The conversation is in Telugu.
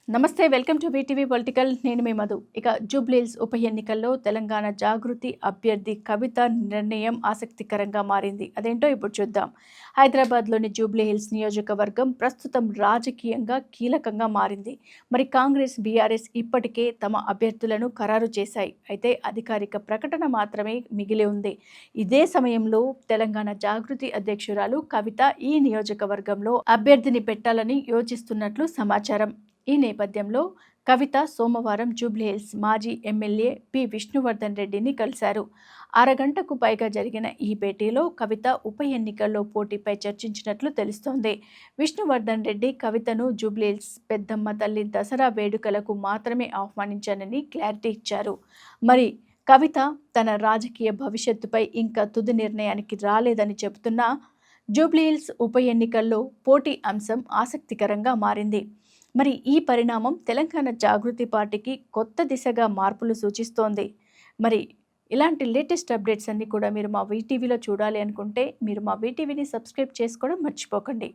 నమస్తే, వెల్కమ్ టు వీటీవీ పొలిటికల్. నేను మీ మధు. ఇక జూబ్లీహిల్స్ ఉప ఎన్నికల్లో తెలంగాణ జాగృతి అభ్యర్థి కవిత నిర్ణయం ఆసక్తికరంగా మారింది. అదేంటో ఇప్పుడు చూద్దాం. హైదరాబాద్లోని జూబ్లీహిల్స్ నియోజకవర్గం ప్రస్తుతం రాజకీయంగా కీలకంగా మారింది. మరి కాంగ్రెస్, బీఆర్ఎస్ ఇప్పటికే తమ అభ్యర్థులను ఖరారు చేశాయి. అయితే అధికారిక ప్రకటన మాత్రమే మిగిలి ఉంది. ఇదే సమయంలో తెలంగాణ జాగృతి అధ్యక్షురాలు కవిత ఈ నియోజకవర్గంలో అభ్యర్థిని పెట్టాలని యోచిస్తున్నట్లు సమాచారం. ఈ నేపథ్యంలో కవిత సోమవారం జూబ్లీహిల్స్ మాజీ ఎమ్మెల్యే పి విష్ణువర్ధన్ రెడ్డిని కలిశారు. అరగంటకు పైగా జరిగిన ఈ భేటీలో కవిత ఉప ఎన్నికల్లో పోటీపై చర్చించినట్లు తెలుస్తోంది. విష్ణువర్ధన్ రెడ్డి కవితను జూబ్లీహిల్స్ పెద్దమ్మ తల్లి దసరా వేడుకలకు మాత్రమే ఆహ్వానించానని క్లారిటీ ఇచ్చారు. మరి కవిత తన రాజకీయ భవిష్యత్తుపై ఇంకా తుది నిర్ణయానికి రాలేదని చెబుతున్నా జూబ్లీహిల్స్ ఉప ఎన్నికల్లో పోటీ అంశం ఆసక్తికరంగా మారింది. మరి ఈ పరిణామం తెలంగాణ జాగృతి పార్టీకి కొత్త దిశగా మార్పులు సూచిస్తోంది. మరి ఇలాంటి లేటెస్ట్ అప్డేట్స్ అన్నీ కూడా మీరు మా వీటీవీలో చూడాలి అనుకుంటే మీరు మా వీటీవీని సబ్స్క్రైబ్ చేసుకోవడం మర్చిపోకండి.